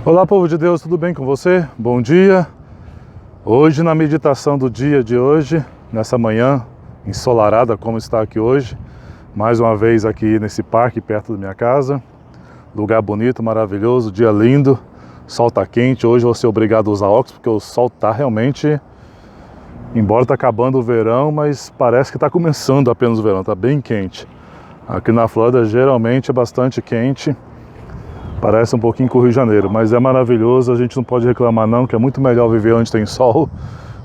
Olá, povo de Deus, tudo bem com você? Bom dia! Hoje, na meditação do dia de hoje, nessa manhã ensolarada como está aqui hoje, mais uma vez aqui nesse parque perto da minha casa, lugar bonito, maravilhoso, dia lindo, sol tá quente. Hoje eu vou ser obrigado a usar óculos porque o sol tá realmente, embora tá acabando o verão, mas parece que tá começando apenas o verão, tá bem quente. Aqui na Flórida geralmente é bastante quente. Parece um pouquinho com o Rio de Janeiro, mas é maravilhoso, a gente não pode reclamar não, que é muito melhor viver onde tem sol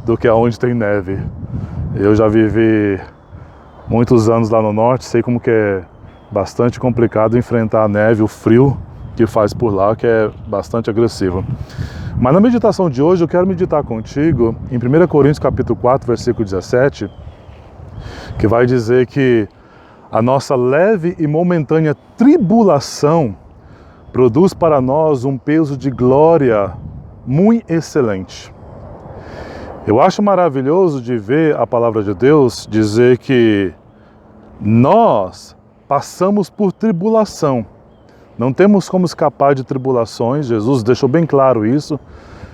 do que onde tem neve. Eu já vivi muitos anos lá no norte, sei como que é bastante complicado enfrentar a neve, o frio que faz por lá, que é bastante agressivo. Mas na meditação de hoje eu quero meditar contigo em 1 Coríntios capítulo 4, versículo 17, que vai dizer que a nossa leve e momentânea tribulação produz para nós um peso de glória muito excelente. Eu acho maravilhoso de ver a palavra de Deus dizer que nós passamos por tribulação. Não temos como escapar de tribulações. Jesus deixou bem claro isso,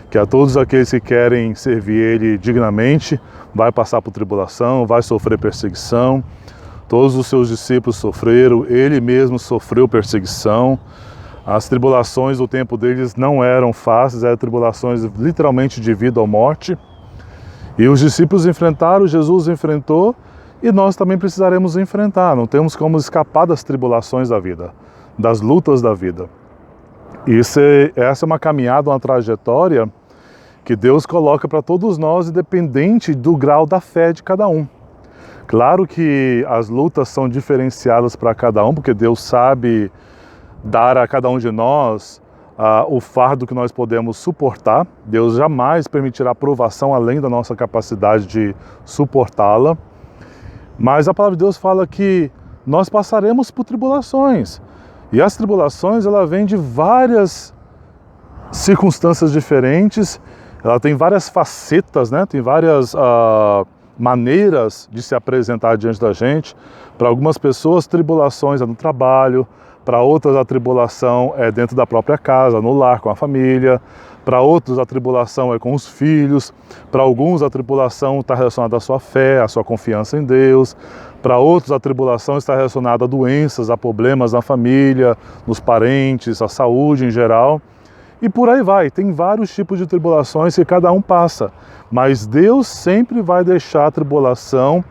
que a todos aqueles que querem servir Ele dignamente, vai passar por tribulação, vai sofrer perseguição. Todos os seus discípulos sofreram, Ele mesmo sofreu perseguição. As tribulações do tempo deles não eram fáceis, eram tribulações literalmente de vida ou morte. E os discípulos enfrentaram, Jesus enfrentou, e nós também precisaremos enfrentar. Não temos como escapar das tribulações da vida, das lutas da vida. Essa é uma caminhada, uma trajetória que Deus coloca para todos nós, independente do grau da fé de cada um. Claro que as lutas são diferenciadas para cada um, porque Deus sabe dar a cada um de nós o fardo que nós podemos suportar. Deus jamais permitirá provação além da nossa capacidade de suportá-la. Mas a palavra de Deus fala que nós passaremos por tribulações. E as tribulações, ela vem de várias circunstâncias diferentes, ela tem várias facetas, né? Tem várias maneiras de se apresentar diante da gente. Para algumas pessoas, tribulações é no trabalho. Para outras, a tribulação é dentro da própria casa, no lar, com a família. Para outros, a tribulação é com os filhos. Para alguns, a tribulação está relacionada à sua fé, à sua confiança em Deus. Para outros, a tribulação está relacionada a doenças, a problemas na família, nos parentes, à saúde em geral. E por aí vai. Tem vários tipos de tribulações que cada um passa. Mas Deus sempre vai deixar a tribulação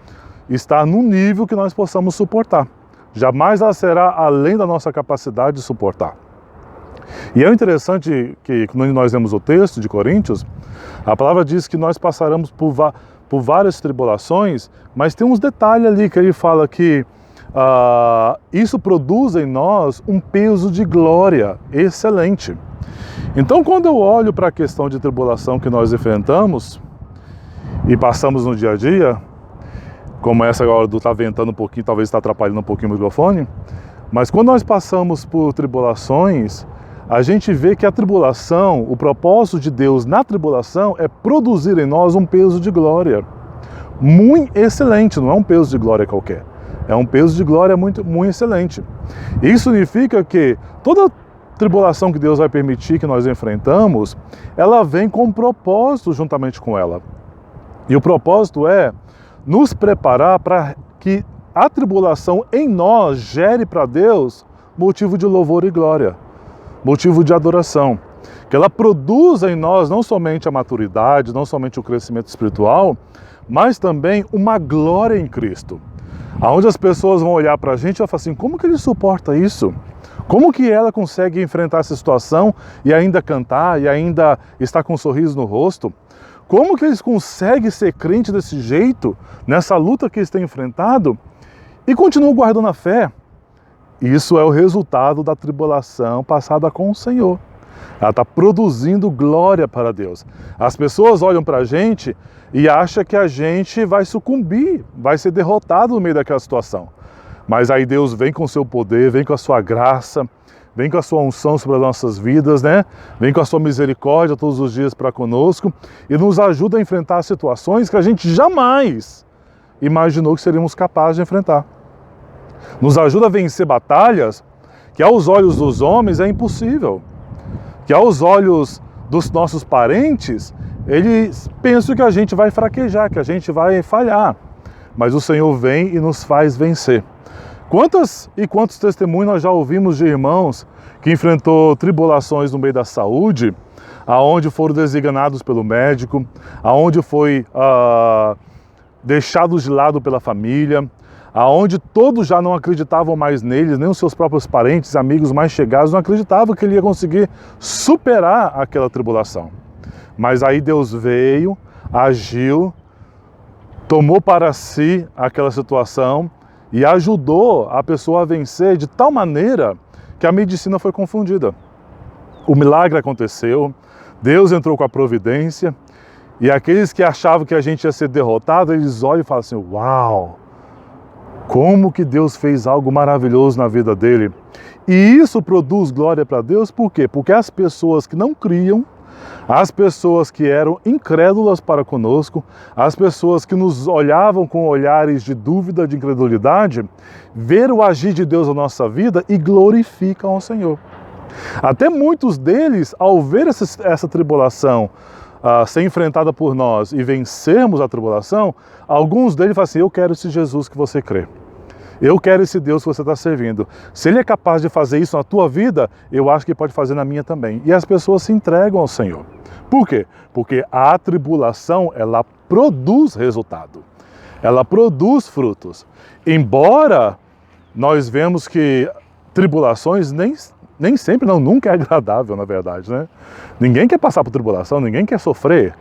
estar no nível que nós possamos suportar. Jamais ela será além da nossa capacidade de suportar. E é interessante que quando nós lemos o texto de Coríntios, a palavra diz que nós passaremos por várias tribulações, mas tem uns detalhes ali que ele fala que isso produz em nós um peso de glória excelente. Então, quando eu olho para a questão de tribulação que nós enfrentamos e passamos no dia a dia, como essa agora do tá ventando um pouquinho, talvez está atrapalhando um pouquinho o microfone, mas quando nós passamos por tribulações, a gente vê que a tribulação, o propósito de Deus na tribulação é produzir em nós um peso de glória muito excelente, não é um peso de glória qualquer, é um peso de glória muito, muito excelente. Isso significa que toda tribulação que Deus vai permitir que nós enfrentamos, ela vem com um propósito juntamente com ela. E o propósito é nos preparar para que a tribulação em nós gere para Deus motivo de louvor e glória, motivo de adoração. Que ela produza em nós não somente a maturidade, não somente o crescimento espiritual, mas também uma glória em Cristo. Onde as pessoas vão olhar para a gente e vão falar assim, como que ele suporta isso? Como que ela consegue enfrentar essa situação e ainda cantar, e ainda estar com um sorriso no rosto? Como que eles conseguem ser crentes desse jeito, nessa luta que eles têm enfrentado, e continuam guardando a fé? Isso é o resultado da tribulação passada com o Senhor. Ela está produzindo glória para Deus. As pessoas olham para a gente e acham que a gente vai sucumbir, vai ser derrotado no meio daquela situação. Mas aí Deus vem com o seu poder, vem com a sua graça, vem com a sua unção sobre as nossas vidas, né? Vem com a sua misericórdia todos os dias para conosco e nos ajuda a enfrentar situações que a gente jamais imaginou que seríamos capazes de enfrentar. Nos ajuda a vencer batalhas que aos olhos dos homens é impossível. que aos olhos dos nossos parentes, eles pensam que a gente vai fraquejar, que a gente vai falhar. Mas o Senhor vem e nos faz vencer. Quantas e quantos testemunhos nós já ouvimos de irmãos que enfrentou tribulações no meio da saúde, aonde foram designados pelo médico, aonde foi deixados de lado pela família, aonde todos já não acreditavam mais neles, nem os seus próprios parentes, amigos mais chegados, não acreditavam que ele ia conseguir superar aquela tribulação. Mas aí Deus veio, agiu, tomou para si aquela situação e ajudou a pessoa a vencer de tal maneira que a medicina foi confundida. O milagre aconteceu, Deus entrou com a providência, e aqueles que achavam que a gente ia ser derrotado, eles olham e falam assim: uau, como que Deus fez algo maravilhoso na vida dele. E isso produz glória para Deus, por quê? Porque as pessoas que não criam, as pessoas que eram incrédulas para conosco, as pessoas que nos olhavam com olhares de dúvida, de incredulidade, ver o agir de Deus na nossa vida e glorificam ao Senhor. Até muitos deles, ao ver essa tribulação ser enfrentada por nós e vencermos a tribulação, alguns deles falam assim: eu quero esse Jesus que você crê. Eu quero esse Deus que você está servindo. Se Ele é capaz de fazer isso na tua vida, eu acho que Ele pode fazer na minha também. E as pessoas se entregam ao Senhor. Por quê? Porque a tribulação, ela produz resultado. Ela produz frutos. Embora nós vemos que tribulações nem sempre, não, nunca é agradável, na verdade, né? Ninguém quer passar por tribulação, ninguém quer sofrer.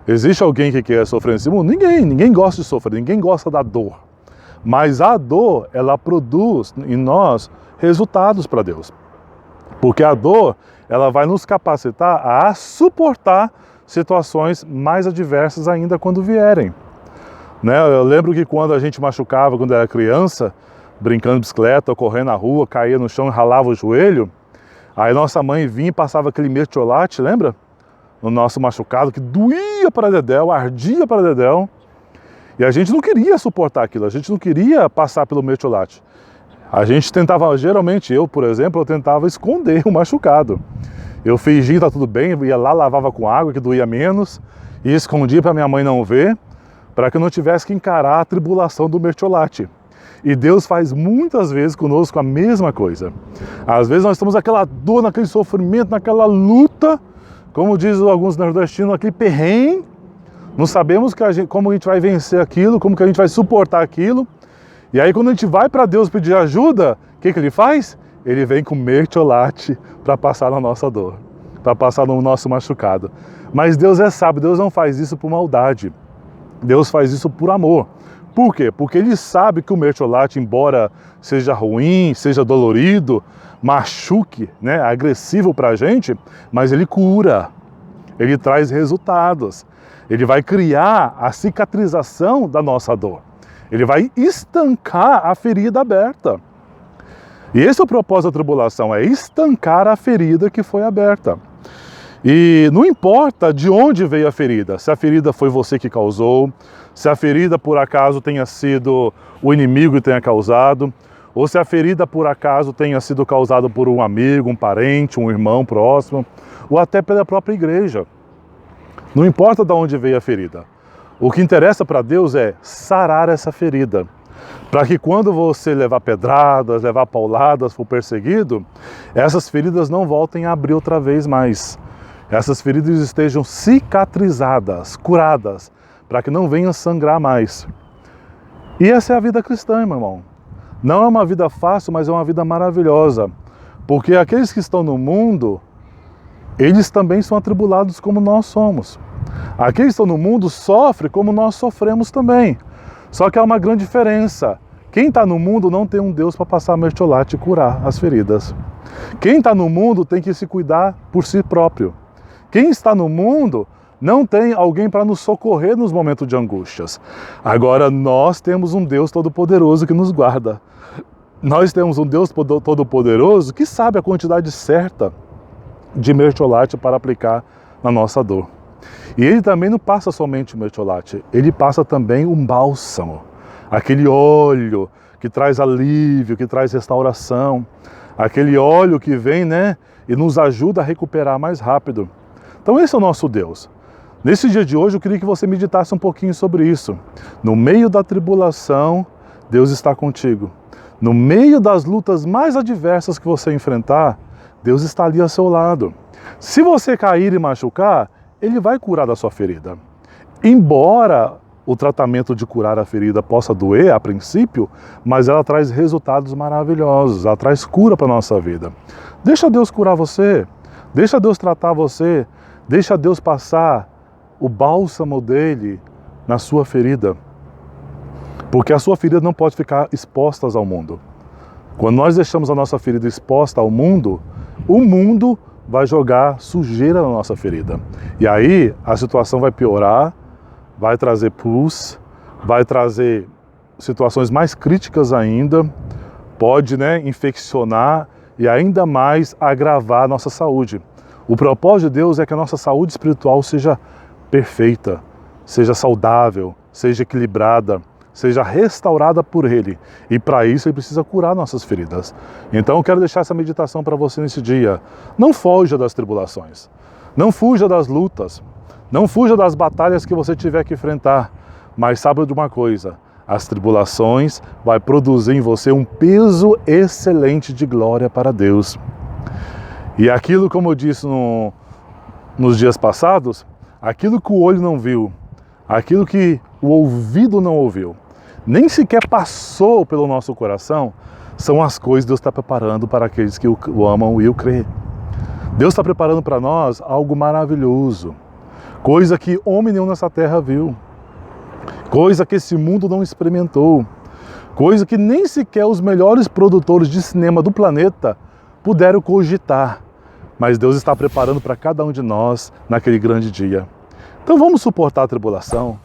Existe alguém que quer sofrer nesse mundo? Ninguém gosta de sofrer, ninguém gosta da dor. Mas a dor, ela produz em nós resultados para Deus. Porque a dor, ela vai nos capacitar a suportar situações mais adversas ainda quando vierem. Né? Eu lembro que quando a gente machucava, quando era criança, brincando de bicicleta, ou correndo na rua, caía no chão e ralava o joelho, aí nossa mãe vinha e passava aquele mertiolate, lembra? No nosso machucado, que doía para dedéu, ardia para dedéu. E a gente não queria suportar aquilo, a gente não queria passar pelo mertiolate. A gente tentava, geralmente eu, por exemplo, eu tentava esconder o machucado. Eu fingia que tá tudo bem, ia lá, lavava com água, que doía menos, e escondia para minha mãe não ver, para que eu não tivesse que encarar a tribulação do mertiolate. E Deus faz muitas vezes conosco a mesma coisa. Às vezes nós estamos naquela dor, naquele sofrimento, naquela luta, como diz alguns nordestinos, aquele perrengue. Não sabemos como a gente vai vencer aquilo, como que a gente vai suportar aquilo. E aí quando a gente vai para Deus pedir ajuda, o que Ele faz? Ele vem com mertiolate para passar na nossa dor, para passar no nosso machucado. Mas Deus é sábio, Deus não faz isso por maldade. Deus faz isso por amor. Por quê? Porque Ele sabe que o mertiolate, embora seja ruim, seja dolorido, machuque, né, agressivo para a gente, mas Ele cura, Ele traz resultados. Ele vai criar a cicatrização da nossa dor. Ele vai estancar a ferida aberta. E esse é o propósito da tribulação, é estancar a ferida que foi aberta. E não importa de onde veio a ferida, se a ferida foi você que causou, se a ferida por acaso tenha sido o inimigo que tenha causado, ou se a ferida por acaso tenha sido causada por um amigo, um parente, um irmão próximo, ou até pela própria igreja. Não importa de onde veio a ferida. O que interessa para Deus é sarar essa ferida. Para que quando você levar pedradas, levar pauladas, for perseguido, essas feridas não voltem a abrir outra vez mais. Essas feridas estejam cicatrizadas, curadas, para que não venham sangrar mais. E essa é a vida cristã, meu irmão. Não é uma vida fácil, mas é uma vida maravilhosa. Porque aqueles que estão no mundo, eles também são atribulados como nós somos. Aqueles que estão no mundo sofrem como nós sofremos também. Só que há uma grande diferença. Quem está no mundo não tem um Deus para passar mertiolate e curar as feridas. Quem está no mundo tem que se cuidar por si próprio. Quem está no mundo não tem alguém para nos socorrer nos momentos de angústias. Agora nós temos um Deus todo-poderoso que nos guarda. Nós temos um Deus todo-poderoso que sabe a quantidade certa de mertiolate para aplicar na nossa dor. E Ele também não passa somente o mertiolate, Ele passa também um bálsamo, aquele óleo que traz alívio, que traz restauração, aquele óleo que vem, né, e nos ajuda a recuperar mais rápido. Então esse é o nosso Deus. Nesse dia de hoje eu queria que você meditasse um pouquinho sobre isso. No meio da tribulação, Deus está contigo. No meio das lutas mais adversas que você enfrentar, Deus está ali ao seu lado. Se você cair e machucar, Ele vai curar da sua ferida. Embora o tratamento de curar a ferida possa doer a princípio, mas ela traz resultados maravilhosos, ela traz cura para a nossa vida. Deixa Deus curar você, deixa Deus tratar você, deixa Deus passar o bálsamo dele na sua ferida. Porque a sua ferida não pode ficar exposta ao mundo. Quando nós deixamos a nossa ferida exposta ao mundo, o mundo vai jogar sujeira na nossa ferida. E aí a situação vai piorar, vai trazer pus, vai trazer situações mais críticas ainda, pode, infeccionar e ainda mais agravar a nossa saúde. O propósito de Deus é que a nossa saúde espiritual seja perfeita, seja saudável, seja equilibrada, seja restaurada por Ele. E para isso Ele precisa curar nossas feridas. Então eu quero deixar essa meditação para você nesse dia. Não fuja das tribulações, não fuja das lutas, não fuja das batalhas que você tiver que enfrentar. Mas saiba de uma coisa, as tribulações vai produzir em você um peso excelente de glória para Deus. E aquilo, como eu disse nos dias passados, aquilo que o olho não viu, aquilo que o ouvido não ouviu, nem sequer passou pelo nosso coração, são as coisas que Deus está preparando para aqueles que o amam e o creem. Deus está preparando para nós algo maravilhoso, coisa que homem nenhum nessa terra viu, coisa que esse mundo não experimentou, coisa que nem sequer os melhores produtores de cinema do planeta puderam cogitar. Mas Deus está preparando para cada um de nós naquele grande dia. Então vamos suportar a tribulação,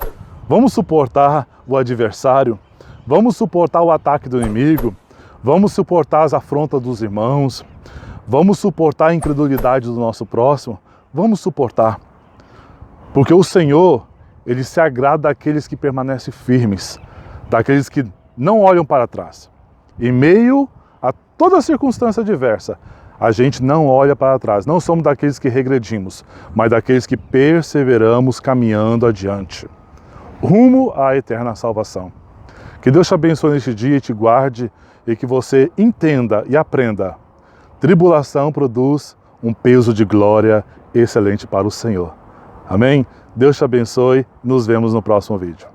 vamos suportar o adversário, vamos suportar o ataque do inimigo, vamos suportar as afrontas dos irmãos, vamos suportar a incredulidade do nosso próximo, vamos suportar. Porque o Senhor, Ele se agrada daqueles que permanecem firmes, daqueles que não olham para trás. Em meio a toda circunstância adversa, a gente não olha para trás, não somos daqueles que regredimos, mas daqueles que perseveramos caminhando adiante, rumo à eterna salvação. Que Deus te abençoe neste dia e te guarde, e que você entenda e aprenda. Tribulação produz um peso de glória excelente para o Senhor. Amém? Deus te abençoe, nos vemos no próximo vídeo.